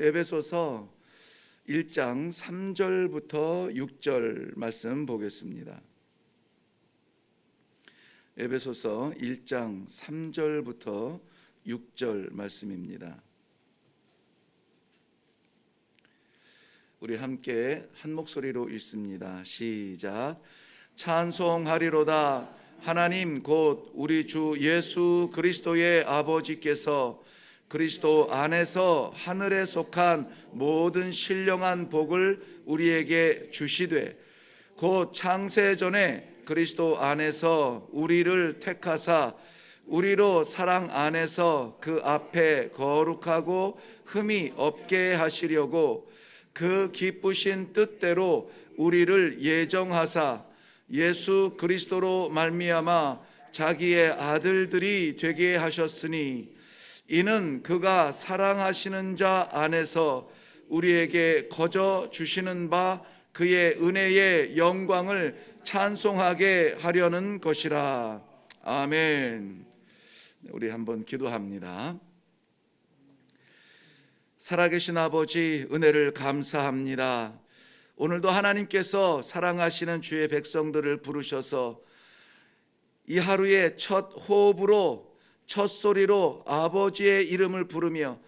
에베소서 1장 3절부터 6절 말씀 보겠습니다. 에베소서 1장 3절부터 6절 말씀입니다. 우리 함께 한 목소리로 읽습니다. 시작. 찬송하리로다. 하나님 곧 우리 주 예수 그리스도의 아버지께서 그리스도 안에서 하늘에 속한 모든 신령한 복을 우리에게 주시되 곧 창세 전에 그리스도 안에서 우리를 택하사 우리로 사랑 안에서 그 앞에 거룩하고 흠이 없게 하시려고 그 기쁘신 뜻대로 우리를 예정하사 예수 그리스도로 말미암아 자기의 아들들이 되게 하셨으니 이는 그가 사랑하시는 자 안에서 우리에게 거저 주시는 바 그의 은혜의 영광을 찬송하게 하려는 것이라. 아멘. 우리 한번 기도합니다. 살아계신 아버지, 은혜를 감사합니다. 오늘도 하나님께서 사랑하시는 주의 백성들을 부르셔서 이 하루의 첫 호흡으로 첫 소리로 아버지의 이름을 부르며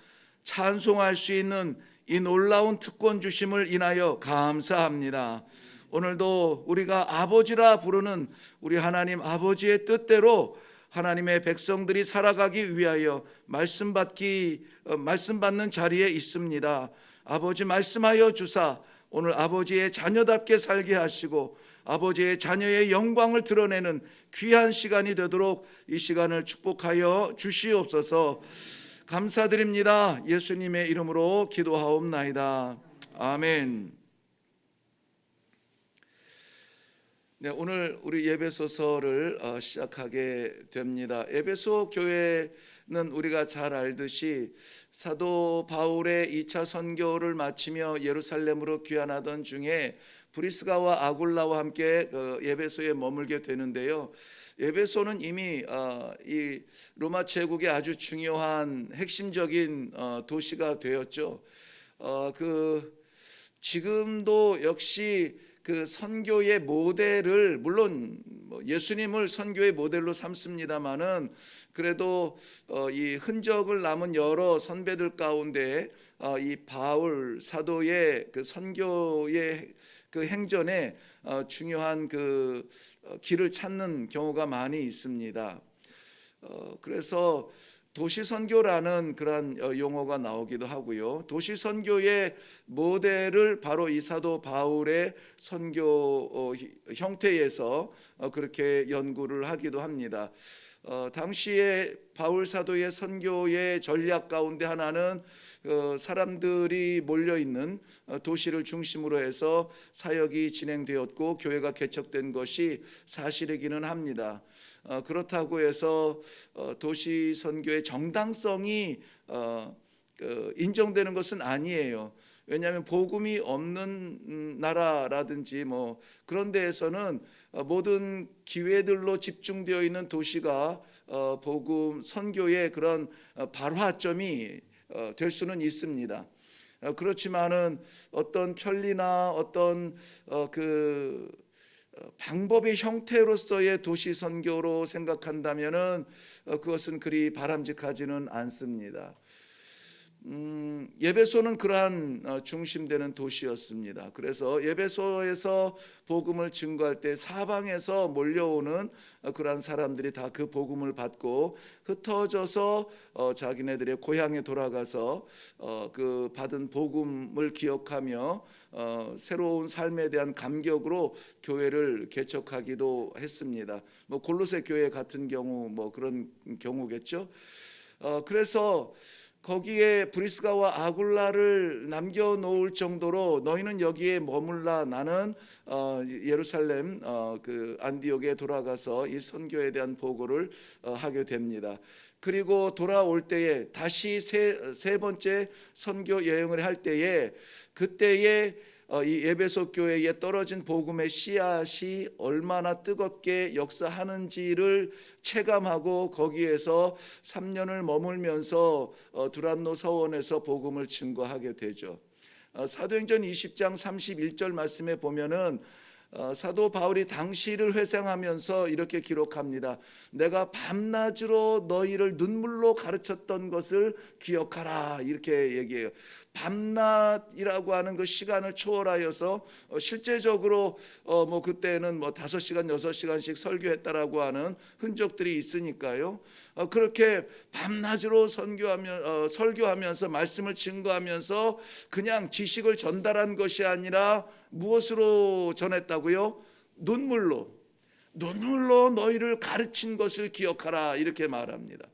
찬송할 수 있는 이 놀라운 특권 주심을 인하여 감사합니다. 오늘도 우리가 아버지라 부르는 우리 하나님 아버지의 뜻대로 하나님의 백성들이 살아가기 위하여 말씀 받는 자리에 있습니다. 아버지 말씀하여 주사 오늘 아버지의 자녀답게 살게 하시고 아버지의 자녀의 영광을 드러내는 귀한 시간이 되도록 이 시간을 축복하여 주시옵소서. 감사드립니다. 예수님의 이름으로 기도하옵나이다. 아멘. 네, 오늘 우리 예배소서를 시작하게 됩니다. 에베소 교회는 우리가 잘 알듯이 사도 바울의 2차 선교를 마치며 예루살렘으로 귀환하던 중에 브리스가와 아굴라와 함께 에베소에 머물게 되는데요. 에베소는 이미 이 로마 제국의 아주 중요한 핵심적인 도시가 되었죠. 지금도 역시 그 선교의 모델을 물론 예수님을 선교의 모델로 삼습니다만은 그래도 이 흔적을 남은 여러 선배들 가운데 이 바울 사도의 그 선교의 그 행전에 중요한 그 길을 찾는 경우가 많이 있습니다. 그래서 도시선교라는 그런 용어가 나오기도 하고요. 도시선교의 모델을 바로 이 사도 바울의 선교 형태에서 그렇게 연구를 하기도 합니다. 당시에 바울 사도의 선교의 전략 가운데 하나는 사람들이 몰려있는 도시를 중심으로 해서 사역이 진행되었고 교회가 개척된 것이 사실이기는 합니다. 그렇다고 해서 도시 선교의 정당성이 인정되는 것은 아니에요. 왜냐하면 복음이 없는 나라라든지 뭐 그런 데에서는 모든 기회들로 집중되어 있는 도시가 복음 선교의 그런 발화점이 될 수는 있습니다. 그렇지만은 어떤 편리나 어떤 방법의 형태로서의 도시 선교로 생각한다면은 그것은 그리 바람직하지는 않습니다. 예배소는 그러한 중심되는 도시였습니다. 그래서 예배소에서 복음을 증거할 때 사방에서 몰려오는 그러한 사람들이 다 그 복음을 받고 흩어져서 자기네들의 고향에 돌아가서 그 받은 복음을 기억하며 새로운 삶에 대한 감격으로 교회를 개척하기도 했습니다. 뭐 골로새 교회 같은 경우 뭐 그런 경우겠죠. 그래서 거기에 브리스가와 아굴라를 남겨놓을 정도로 너희는 여기에 머물라. 나는 예루살렘 그 안디옥에 돌아가서 이 선교에 대한 보고를 하게 됩니다. 그리고 돌아올 때에 다시 세 번째 선교 여행을 할 때에 그때에 이 에베소 교회에 떨어진 복음의 씨앗이 얼마나 뜨겁게 역사하는지를 체감하고 거기에서 3년을 머물면서 두란노 서원에서 복음을 증거하게 되죠. 사도행전 20장 31절 말씀에 보면은 사도 바울이 당시를 회상하면서 이렇게 기록합니다. 내가 밤낮으로 너희를 눈물로 가르쳤던 것을 기억하라, 이렇게 얘기해요. 밤낮이라고 하는 그 시간을 초월하여서 실제적으로 뭐 그때는 뭐 5시간 6시간씩 설교했다라고 하는 흔적들이 있으니까요. 그렇게 밤낮으로 설교하면서 말씀을 증거하면서 그냥 지식을 전달한 것이 아니라 무엇으로 전했다고요? 눈물로 너희를 가르친 것을 기억하라, 이렇게 말합니다.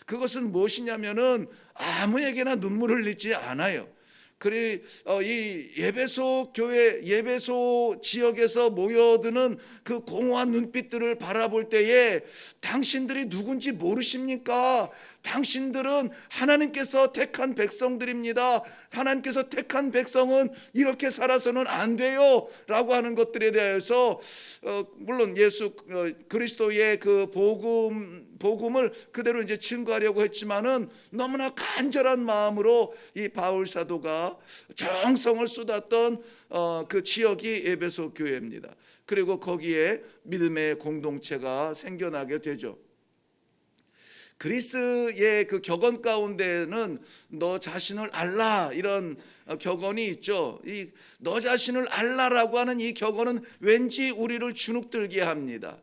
그것은 무엇이냐면은 아무에게나 눈물을 흘리지 않아요. 그리 이 에베소 교회, 에베소 지역에서 모여드는 그 공허한 눈빛들을 바라볼 때에 당신들이 누군지 모르십니까? 당신들은 하나님께서 택한 백성들입니다. 하나님께서 택한 백성은 이렇게 살아서는 안 돼요 라고 하는 것들에 대해서 물론 예수 그리스도의 그 복음을 그대로 이제 증거하려고 했지만은 너무나 간절한 마음으로 이 바울 사도가 정성을 쏟았던 그 지역이 에베소 교회입니다. 그리고 거기에 믿음의 공동체가 생겨나게 되죠. 그리스의 그 격언 가운데는 너 자신을 알라, 이런 격언이 있죠. 이 너 자신을 알라라고 하는 이 격언은 왠지 우리를 주눅들게 합니다.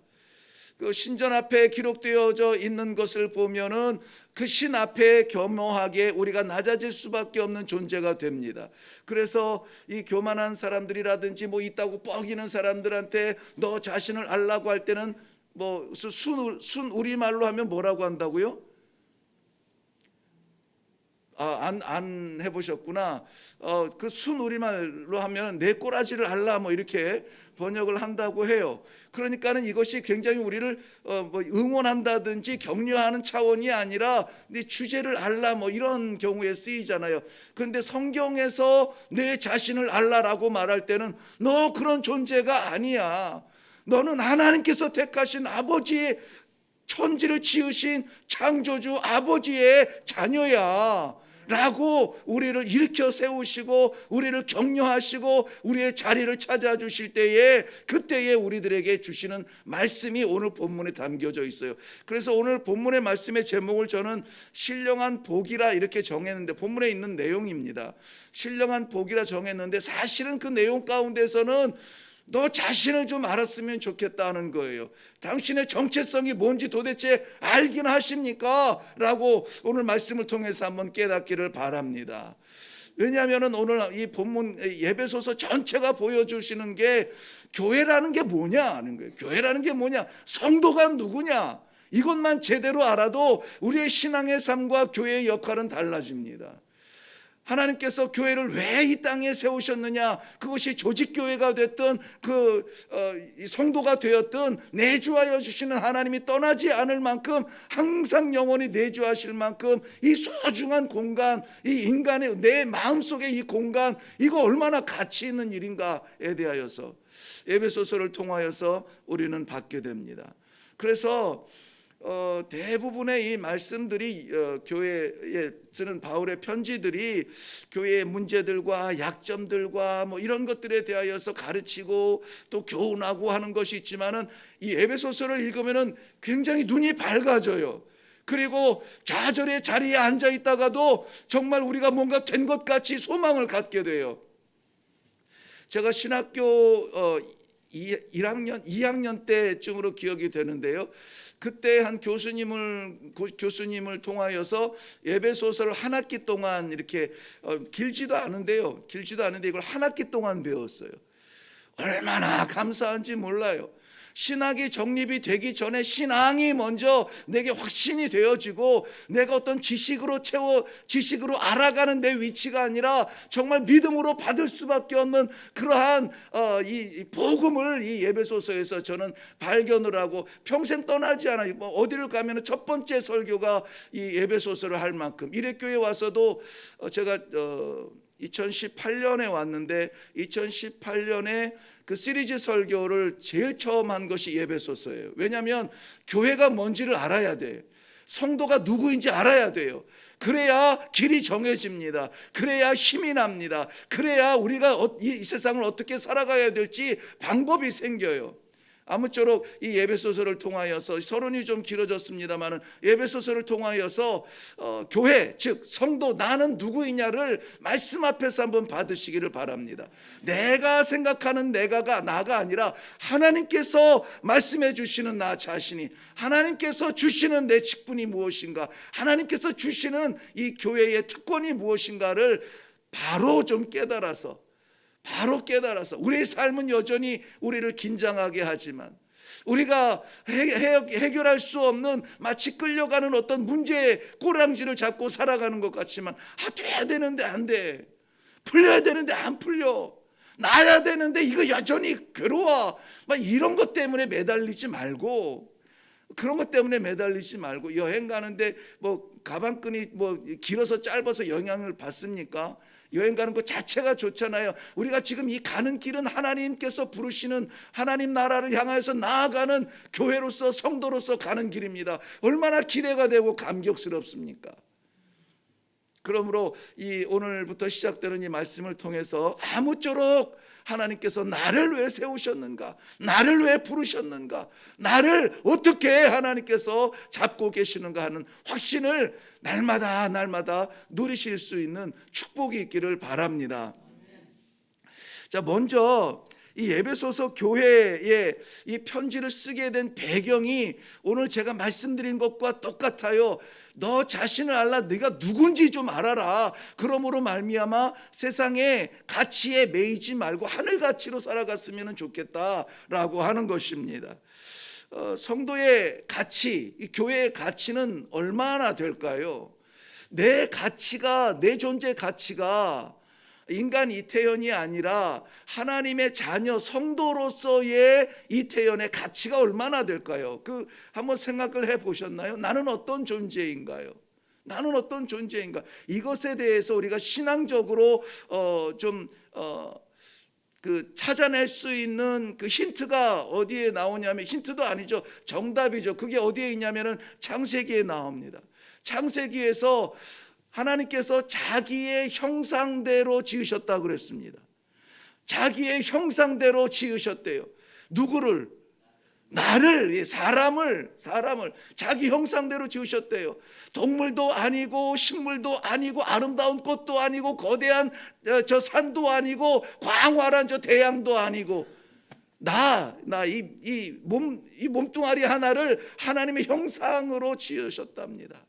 그 신전 앞에 기록되어져 있는 것을 보면은 그 신 앞에 겸허하게 우리가 낮아질 수밖에 없는 존재가 됩니다. 그래서 이 교만한 사람들이라든지 뭐 있다고 뻐기는 사람들한테 너 자신을 알라고 할 때는 뭐 순 우리말로 하면 뭐라고 한다고요? 안 해보셨구나. 그 순 우리말로 하면 내 꼬라지를 알라, 뭐 이렇게 번역을 한다고 해요. 그러니까는 이것이 굉장히 우리를 뭐 응원한다든지 격려하는 차원이 아니라 네 주제를 알라, 뭐 이런 경우에 쓰이잖아요. 그런데 성경에서 내 자신을 알라라고 말할 때는 너 그런 존재가 아니야. 너는 하나님께서 택하신 아버지의, 천지를 지으신 창조주 아버지의 자녀야 라고 우리를 일으켜 세우시고 우리를 격려하시고 우리의 자리를 찾아주실 때에, 그때에 우리들에게 주시는 말씀이 오늘 본문에 담겨져 있어요. 그래서 오늘 본문의 말씀의 제목을 저는 신령한 복이라 이렇게 정했는데, 본문에 있는 내용입니다. 신령한 복이라 정했는데 사실은 그 내용 가운데서는 너 자신을 좀 알았으면 좋겠다는 거예요. 당신의 정체성이 뭔지 도대체 알긴 하십니까? 라고 오늘 말씀을 통해서 한번 깨닫기를 바랍니다. 왜냐하면 오늘 이 본문 예배소서 전체가 보여주시는 게 교회라는 게 뭐냐 하는 거예요. 교회라는 게 뭐냐, 성도가 누구냐, 이것만 제대로 알아도 우리의 신앙의 삶과 교회의 역할은 달라집니다. 하나님께서 교회를 왜 이 땅에 세우셨느냐, 그것이 조직교회가 됐든 성도가 되었든 내주하여 주시는 하나님이 떠나지 않을 만큼 항상 영원히 내주하실 만큼 이 소중한 공간, 이 인간의 내 마음속의 이 공간, 이거 얼마나 가치 있는 일인가에 대하여서 에베소서를 통하여서 우리는 받게 됩니다. 그래서 대부분의 이 말씀들이 교회에 쓰는 바울의 편지들이 교회의 문제들과 약점들과 뭐 이런 것들에 대하여서 가르치고 또 교훈하고 하는 것이 있지만은 이 에베소서를 읽으면은 굉장히 눈이 밝아져요. 그리고 좌절의 자리에 앉아 있다가도 정말 우리가 뭔가 된 것 같이 소망을 갖게 돼요. 제가 신학교 2학년 때쯤으로 기억이 되는데요. 그때 한 교수님을 통하여서 에베소서를 한 학기 동안 이렇게 길지도 않은데 이걸 한 학기 동안 배웠어요. 얼마나 감사한지 몰라요. 신학이 정립이 되기 전에 신앙이 먼저 내게 확신이 되어지고 내가 어떤 지식으로 알아가는 내 위치가 아니라 정말 믿음으로 받을 수밖에 없는 그러한 이 복음을 이 예배소서에서 저는 발견을 하고 평생 떠나지 않아요. 뭐 어디를 가면 첫 번째 설교가 이 예배소서를 할 만큼, 이래교회 와서도 제가 2018년에 왔는데 2018년에 그 시리즈 설교를 제일 처음 한 것이 예배소서예요. 왜냐하면 교회가 뭔지를 알아야 돼. 성도가 누구인지 알아야 돼요. 그래야 길이 정해집니다. 그래야 힘이 납니다. 그래야 우리가 이 세상을 어떻게 살아가야 될지 방법이 생겨요. 아무쪼록 이 예배소서를 통하여서, 서론이 좀 길어졌습니다만 예배소서를 통하여서 교회, 즉 성도, 나는 누구이냐를 말씀 앞에서 한번 받으시기를 바랍니다. 내가 생각하는 내가가 나가 아니라 하나님께서 말씀해 주시는 나 자신이, 하나님께서 주시는 내 직분이 무엇인가, 하나님께서 주시는 이 교회의 특권이 무엇인가를 바로 좀 깨달아서, 우리의 삶은 여전히 우리를 긴장하게 하지만, 우리가 해결할 수 없는, 마치 끌려가는 어떤 문제의 꼬랑지를 잡고 살아가는 것 같지만, 돼야 되는데 안 돼, 풀려야 되는데 안 풀려, 나야 되는데 이거 여전히 괴로워, 이런 것 때문에 매달리지 말고, 그런 것 때문에 매달리지 말고, 여행 가는데 가방끈이 길어서 짧아서 영향을 받습니까? 여행 가는 것 자체가 좋잖아요. 우리가 지금 이 가는 길은 하나님께서 부르시는, 하나님 나라를 향해서 나아가는 교회로서, 성도로서 가는 길입니다. 얼마나 기대가 되고 감격스럽습니까? 그러므로 이 오늘부터 시작되는 이 말씀을 통해서 아무쪼록 하나님께서 나를 왜 세우셨는가, 나를 왜 부르셨는가, 나를 어떻게 하나님께서 잡고 계시는가 하는 확신을 날마다 누리실 수 있는 축복이 있기를 바랍니다. 자, 먼저 이 에베소서 교회에 이 편지를 쓰게 된 배경이 오늘 제가 말씀드린 것과 똑같아요. 너 자신을 알라, 네가 누군지 좀 알아라. 그러므로 말미암아 세상의 가치에 매이지 말고 하늘 가치로 살아갔으면 좋겠다라고 하는 것입니다. 성도의 가치, 이 교회의 가치는 얼마나 될까요? 내 가치가, 내 존재 가치가 인간 이태현이 아니라 하나님의 자녀 성도로서의 이태현의 가치가 얼마나 될까요? 한번 생각을 해보셨나요? 나는 어떤 존재인가요? 나는 어떤 존재인가? 이것에 대해서 우리가 신앙적으로 찾아낼 수 있는 그 힌트가 어디에 나오냐면, 힌트도 아니죠, 정답이죠. 그게 어디에 있냐면은 창세기에 나옵니다. 창세기에서 하나님께서 자기의 형상대로 지으셨다고 그랬습니다. 자기의 형상대로 지으셨대요. 누구를? 나를, 사람을 자기 형상대로 지으셨대요. 동물도 아니고 식물도 아니고 아름다운 꽃도 아니고 거대한 저 산도 아니고 광활한 저 대양도 아니고, 이 몸뚱아리 하나를 하나님의 형상으로 지으셨답니다.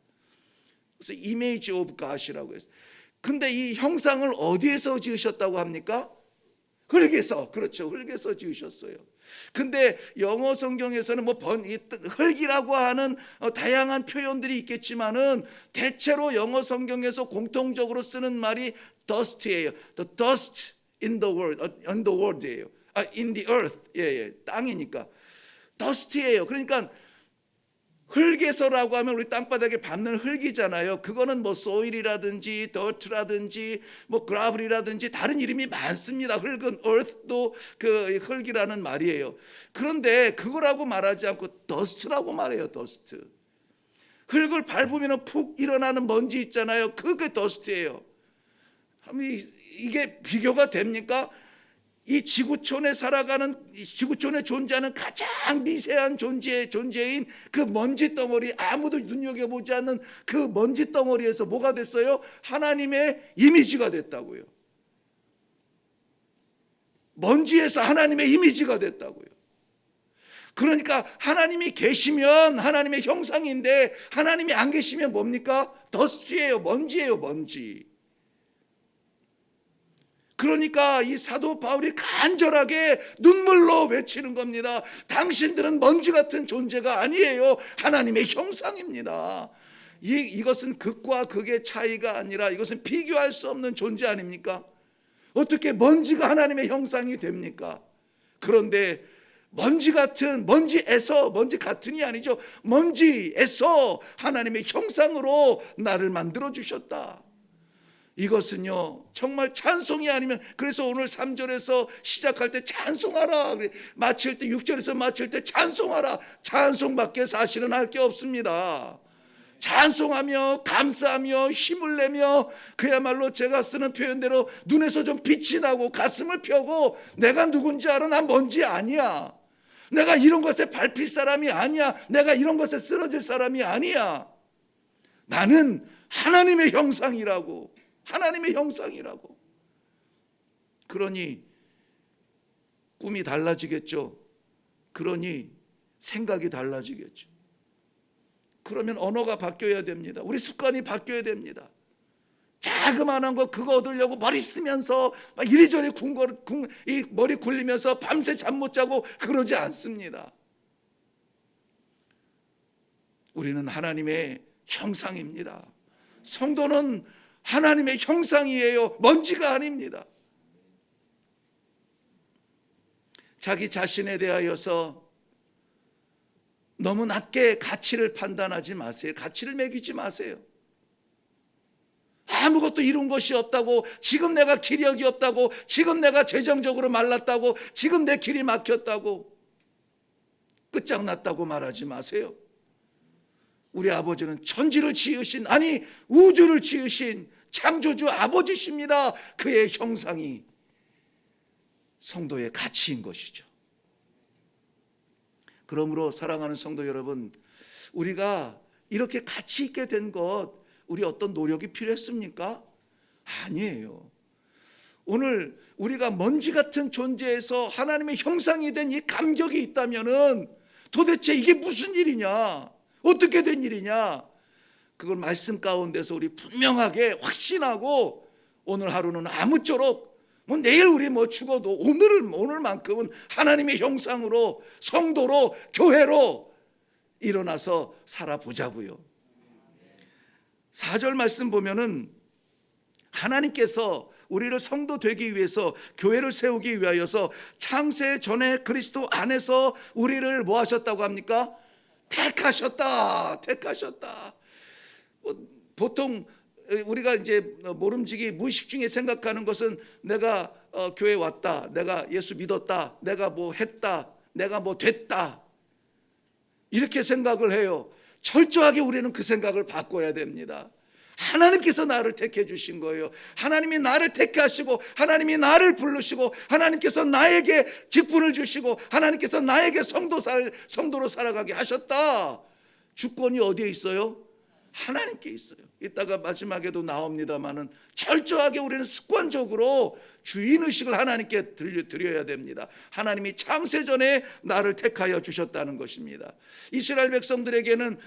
그래서 이미지 오브 갓이라고 했어요. 근데 이 형상을 어디에서 지으셨다고 합니까? 흙에서. 그렇죠, 흙에서 지으셨어요. 근데 영어 성경에서는 흙이라고 하는 다양한 표현들이 있겠지만은 대체로 영어 성경에서 공통적으로 쓰는 말이 dust예요. The dust in the world예요. In the earth. 예, 땅이니까 dust예요. 그러니까 흙에서라고 하면 우리 땅바닥에 밟는 흙이잖아요. 그거는 soil이라든지 dirt라든지 gravel이라든지 다른 이름이 많습니다. 흙은 earth도 그 흙이라는 말이에요. 그런데 그거라고 말하지 않고 dust라고 말해요. dust. 흙을 밟으면 푹 일어나는 먼지 있잖아요. 그게 dust예요. 이게 비교가 됩니까? 이 지구촌에 존재하는 가장 미세한 존재인 그 먼지 덩어리, 아무도 눈여겨보지 않는 그 먼지 덩어리에서 뭐가 됐어요? 하나님의 이미지가 됐다고요. 먼지에서 하나님의 이미지가 됐다고요. 그러니까 하나님이 계시면 하나님의 형상인데, 하나님이 안 계시면 뭡니까? 더스예요. 먼지예요. 먼지. 그러니까 이 사도 바울이 간절하게 눈물로 외치는 겁니다. 당신들은 먼지 같은 존재가 아니에요. 하나님의 형상입니다. 이것은 극과 극의 차이가 아니라 이것은 비교할 수 없는 존재 아닙니까? 어떻게 먼지가 하나님의 형상이 됩니까? 그런데 먼지 같은이 아니죠. 먼지에서 하나님의 형상으로 나를 만들어 주셨다. 이것은요 정말 찬송이 아니면, 그래서 오늘 3절에서 시작할 때 찬송하라, 마칠 때 6절에서 마칠 때 찬송하라, 찬송밖에 사실은 할 게 없습니다. 찬송하며 감사하며 힘을 내며, 그야말로 제가 쓰는 표현대로 눈에서 좀 빛이 나고 가슴을 펴고, 내가 누군지 알아? 난 뭔지 아니야. 내가 이런 것에 밟힐 사람이 아니야. 내가 이런 것에 쓰러질 사람이 아니야. 나는 하나님의 형상이라고. 하나님의 형상이라고. 그러니 꿈이 달라지겠죠. 그러니 생각이 달라지겠죠. 그러면 언어가 바뀌어야 됩니다. 우리 습관이 바뀌어야 됩니다. 자그마한 거 그거 얻으려고 머리 쓰면서 막 이리저리 이 머리 굴리면서 밤새 잠 못 자고 그러지 않습니다. 우리는 하나님의 형상입니다. 성도는 하나님의 형상이에요. 먼지가 아닙니다. 자기 자신에 대하여서 너무 낮게 가치를 판단하지 마세요. 가치를 매기지 마세요. 아무것도 이룬 것이 없다고, 지금 내가 기력이 없다고, 지금 내가 재정적으로 말랐다고, 지금 내 길이 막혔다고, 끝장났다고 말하지 마세요. 우리 아버지는 천지를 지으신, 아니 우주를 지으신 창조주 아버지십니다. 그의 형상이 성도의 가치인 것이죠. 그러므로 사랑하는 성도 여러분, 우리가 이렇게 가치 있게 된 것, 우리 어떤 노력이 필요했습니까? 아니에요. 오늘 우리가 먼지 같은 존재에서 하나님의 형상이 된 이 감격이 있다면은 도대체 이게 무슨 일이냐? 어떻게 된 일이냐? 그걸 말씀 가운데서 우리 분명하게 확신하고, 오늘 하루는 아무쪼록 내일 우리 죽어도 오늘만큼은 하나님의 형상으로, 성도로, 교회로 일어나서 살아보자고요. 4절 말씀 보면은 하나님께서 우리를 성도 되기 위해서, 교회를 세우기 위하여서 창세 전에 그리스도 안에서 우리를 뭐 하셨다고 합니까? 택하셨다. 보통 우리가 이제 모름지기 무의식 중에 생각하는 것은, 내가 교회 왔다, 내가 예수 믿었다, 내가 뭐 했다, 내가 뭐 됐다, 이렇게 생각을 해요. 철저하게 우리는 그 생각을 바꿔야 됩니다. 하나님께서 나를 택해 주신 거예요. 하나님이 나를 택하시고, 하나님이 나를 부르시고, 하나님께서 나에게 직분을 주시고, 하나님께서 나에게 성도로 살아가게 하셨다. 주권이 어디에 있어요? 하나님께 있어요. 이따가 마지막에도 나옵니다마는 철저하게 우리는 습관적으로 주인의식을 하나님께 드려야 됩니다. 하나님이 창세전에 나를 택하여 주셨다는 것입니다. 이스라엘 백성들에게는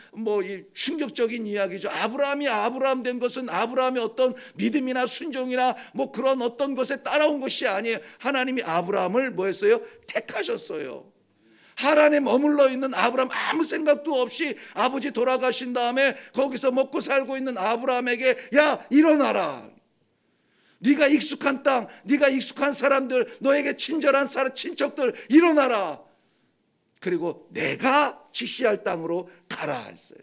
이 충격적인 이야기죠. 아브라함이 아브라함 된 것은 아브라함의 어떤 믿음이나 순종이나 그런 어떤 것에 따라온 것이 아니에요. 하나님이 아브라함을 뭐 했어요? 택하셨어요. 하란에 머물러 있는 아브라함, 아무 생각도 없이 아버지 돌아가신 다음에 거기서 먹고 살고 있는 아브라함에게, 야 일어나라, 네가 익숙한 땅, 네가 익숙한 사람들, 너에게 친절한 친척들 일어나라, 그리고 내가 지시할 땅으로 가라 했어요.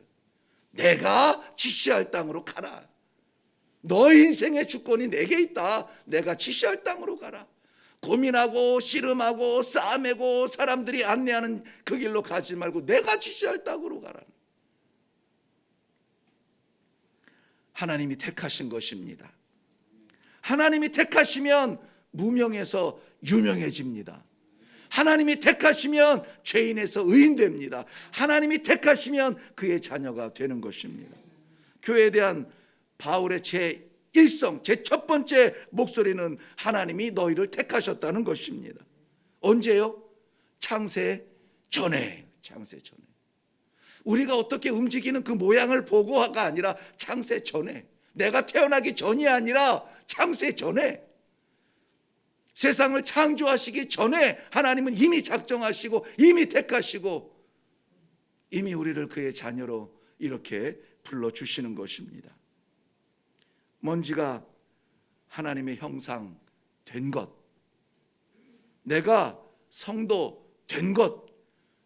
내가 지시할 땅으로 가라. 너 인생의 주권이 내게 있다. 내가 지시할 땅으로 가라. 고민하고 씨름하고 싸매고 사람들이 안내하는 그 길로 가지 말고 내가 지시할 땅으로 가라. 하나님이 택하신 것입니다. 하나님이 택하시면 무명에서 유명해집니다. 하나님이 택하시면 죄인에서 의인됩니다. 하나님이 택하시면 그의 자녀가 되는 것입니다. 교회에 대한 바울의 제1성, 제 첫 번째 목소리는 하나님이 너희를 택하셨다는 것입니다. 언제요? 창세 전에. 우리가 어떻게 움직이는 그 모양을 보고가 아니라 창세 전에, 내가 태어나기 전이 아니라 창세 전에, 세상을 창조하시기 전에 하나님은 이미 작정하시고 이미 택하시고 이미 우리를 그의 자녀로 이렇게 불러주시는 것입니다. 먼지가 하나님의 형상 된 것, 내가 성도 된 것,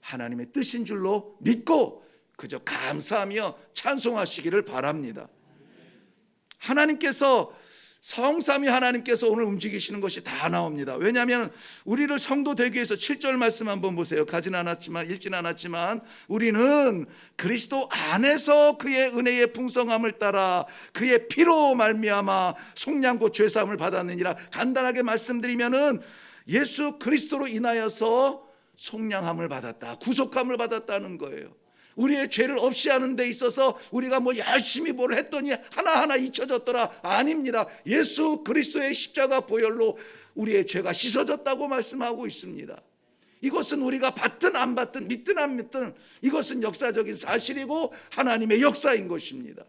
하나님의 뜻인 줄로 믿고 그저 감사하며 찬송하시기를 바랍니다. 하나님께서 성삼위 하나님께서 오늘 움직이시는 것이 다 나옵니다. 왜냐하면 우리를 성도 되기 위해서 7절 말씀 한번 보세요. 가진 않았지만 읽진 않았지만 우리는 그리스도 안에서 그의 은혜의 풍성함을 따라 그의 피로 말미암아 속량고 죄사함을 받았느니라. 간단하게 말씀드리면은 예수 그리스도로 인하여서 속량함을 받았다, 구속함을 받았다는 거예요. 우리의 죄를 없이 하는 데 있어서 우리가 뭐 열심히 뭘 했더니 하나하나 잊혀졌더라. 아닙니다. 예수 그리스도의 십자가 보혈로 우리의 죄가 씻어졌다고 말씀하고 있습니다. 이것은 우리가 받든 안 받든 믿든 안 믿든 이것은 역사적인 사실이고 하나님의 역사인 것입니다.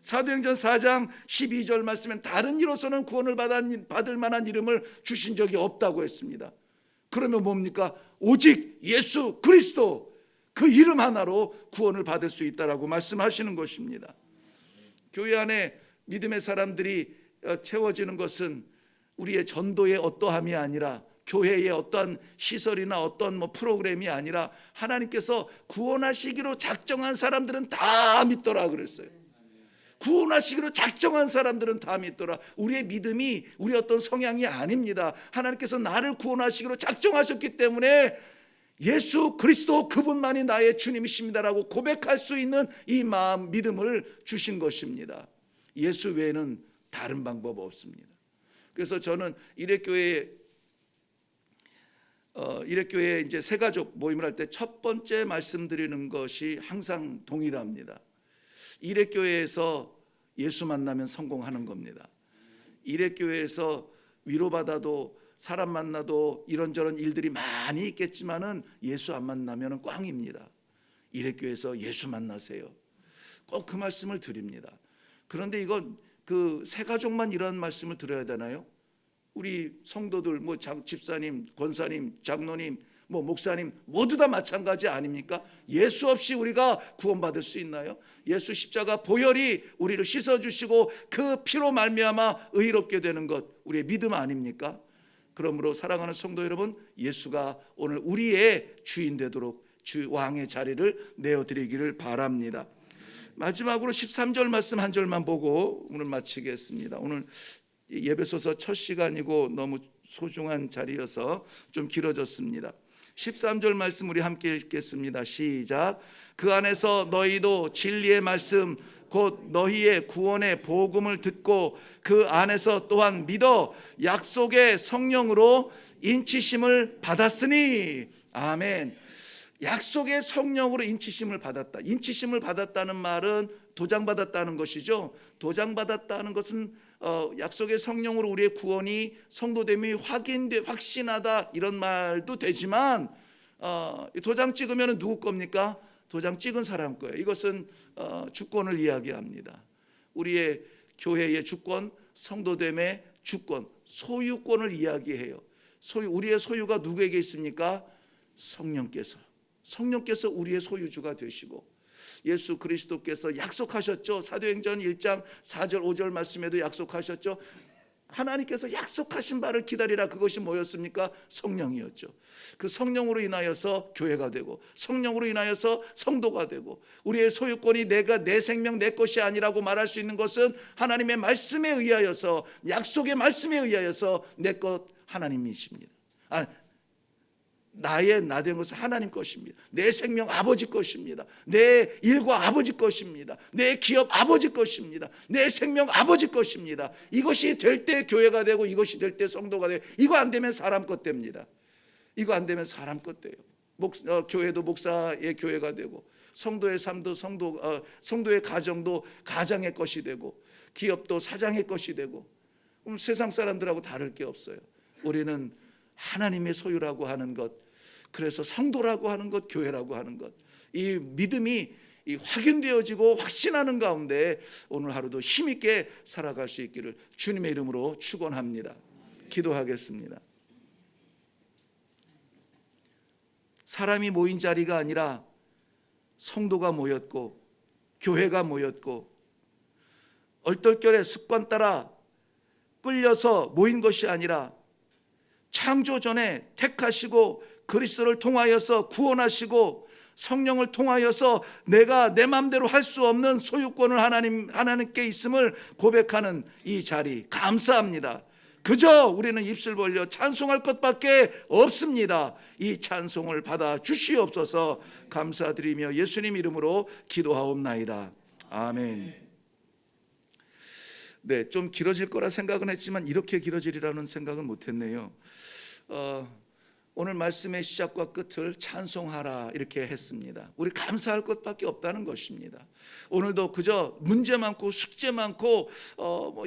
사도행전 4장 12절 말씀엔 다른 이로서는 구원을 받을 만한 이름을 주신 적이 없다고 했습니다. 그러면 뭡니까? 오직 예수 그리스도, 그 이름 하나로 구원을 받을 수 있다라고 말씀하시는 것입니다. 교회 안에 믿음의 사람들이 채워지는 것은 우리의 전도의 어떠함이 아니라, 교회의 어떠한 시설이나 어떤 프로그램이 아니라 하나님께서 구원하시기로 작정한 사람들은 다 믿더라 그랬어요. 구원하시기로 작정한 사람들은 다 믿더라. 우리의 믿음이 우리 어떤 성향이 아닙니다. 하나님께서 나를 구원하시기로 작정하셨기 때문에 예수 그리스도 그분만이 나의 주님이십니다라고 고백할 수 있는 이 마음, 믿음을 주신 것입니다. 예수 외에는 다른 방법 없습니다. 그래서 저는 이레교회에 이제 새가족 모임을 할 때 첫 번째 말씀드리는 것이 항상 동일합니다. 이레교회에서 예수 만나면 성공하는 겁니다. 이레교회에서 위로받아도 사람 만나도 이런저런 일들이 많이 있겠지만은 예수 안 만나면 꽝입니다. 이레교회에서 예수 만나세요. 꼭 그 말씀을 드립니다. 그런데 이건 그 새가족만 이런 말씀을 드려야 되나요? 우리 성도들 집사님, 권사님, 장로님, 목사님 모두 다 마찬가지 아닙니까? 예수 없이 우리가 구원받을 수 있나요? 예수 십자가 보혈이 우리를 씻어주시고 그 피로 말미암아 의롭게 되는 것, 우리의 믿음 아닙니까? 그러므로 사랑하는 성도 여러분, 예수가 오늘 우리의 주인 되도록 주 왕의 자리를 내어드리기를 바랍니다. 마지막으로 13절 말씀 한 절만 보고 오늘 마치겠습니다. 오늘 예배소서 첫 시간이고 너무 소중한 자리여서 좀 길어졌습니다. 13절 말씀 우리 함께 읽겠습니다. 시작. 그 안에서 너희도 진리의 말씀 곧 너희의 구원의 복음을 듣고 그 안에서 또한 믿어 약속의 성령으로 인치심을 받았으니. 아멘. 약속의 성령으로 인치심을 받았다. 인치심을 받았다는 말은 도장받았다는 것이죠. 도장받았다는 것은 약속의 성령으로 우리의 구원이 성도됨이 확신하다 이런 말도 되지만 도장 찍으면 누구 겁니까? 도장 찍은 사람 거예요. 이것은 주권을 이야기합니다. 우리의 교회의 주권, 성도됨의 주권, 소유권을 이야기해요. 우리의 소유가 누구에게 있습니까? 성령께서 우리의 소유주가 되시고 예수 그리스도께서 약속하셨죠. 사도행전 1장 4절 5절 말씀에도 약속하셨죠. 하나님께서 약속하신 바를 기다리라. 그것이 뭐였습니까? 성령이었죠. 그 성령으로 인하여서 교회가 되고 성령으로 인하여서 성도가 되고 우리의 소유권이 내 생명 내 것이 아니라고 말할 수 있는 것은 하나님의 말씀에 의하여서, 약속의 말씀에 의하여서 내 것 하나님이십니다. 나 된 것은 하나님 것입니다. 내 생명 아버지 것입니다. 내 일과 아버지 것입니다. 내 기업 아버지 것입니다. 내 생명 아버지 것입니다. 이것이 될 때 교회가 되고 이것이 될 때 성도가 되고, 이거 안 되면 사람 것 됩니다. 이거 안 되면 사람 것 돼요. 교회도 목사의 교회가 되고 성도의 삶도 성도의 가정도 가장의 것이 되고 기업도 사장의 것이 되고, 그럼 세상 사람들하고 다를 게 없어요. 우리는 하나님의 소유라고 하는 것, 그래서 성도라고 하는 것, 교회라고 하는 것, 이 믿음이 확인되어지고 확신하는 가운데 오늘 하루도 힘있게 살아갈 수 있기를 주님의 이름으로 축원합니다. 기도하겠습니다. 사람이 모인 자리가 아니라 성도가 모였고 교회가 모였고 얼떨결에 습관 따라 끌려서 모인 것이 아니라 창조 전에 택하시고 그리스도를 통하여서 구원하시고 성령을 통하여서 내가 내 마음대로 할 수 없는 소유권을 하나님께 있음을 고백하는 이 자리, 감사합니다. 그저 우리는 입술 벌려 찬송할 것밖에 없습니다. 이 찬송을 받아 주시옵소서. 감사드리며 예수님 이름으로 기도하옵나이다. 아멘. 네, 좀 길어질 거라 생각은 했지만 이렇게 길어지리라는 생각은 못했네요. 오늘 말씀의 시작과 끝을 찬송하라 이렇게 했습니다. 우리 감사할 것밖에 없다는 것입니다. 오늘도 그저 문제 많고 숙제 많고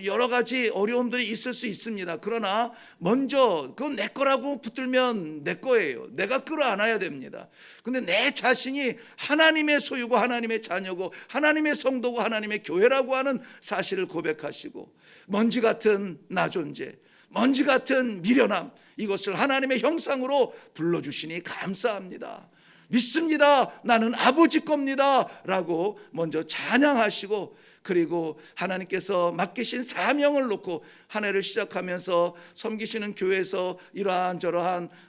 여러 가지 어려움들이 있을 수 있습니다. 그러나 먼저 그건 내 거라고 붙들면 내 거예요. 내가 끌어안아야 됩니다. 근데 내 자신이 하나님의 소유고 하나님의 자녀고 하나님의 성도고 하나님의 교회라고 하는 사실을 고백하시고 먼지 같은 나 존재, 먼지 같은 미련함, 이것을 하나님의 형상으로 불러주시니 감사합니다. 믿습니다. 나는 아버지 겁니다. 라고 먼저 찬양하시고, 그리고 하나님께서 맡기신 사명을 놓고 한 해를 시작하면서 섬기시는 교회에서 이러한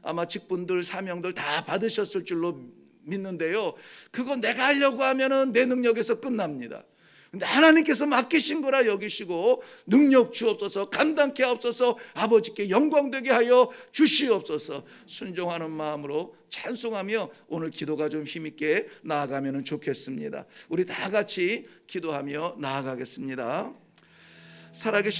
아마 직분들 사명들 다 받으셨을 줄로 믿는데요, 그거 내가 하려고 하면은 내 능력에서 끝납니다. 근데 하나님께서 맡기신 거라 여기시고 능력 주옵소서, 감당케 하옵소서, 아버지께 영광되게 하여 주시옵소서. 순종하는 마음으로 찬송하며 오늘 기도가 좀 힘있게 나아가면 좋겠습니다. 우리 다 같이 기도하며 나아가겠습니다. 살아계신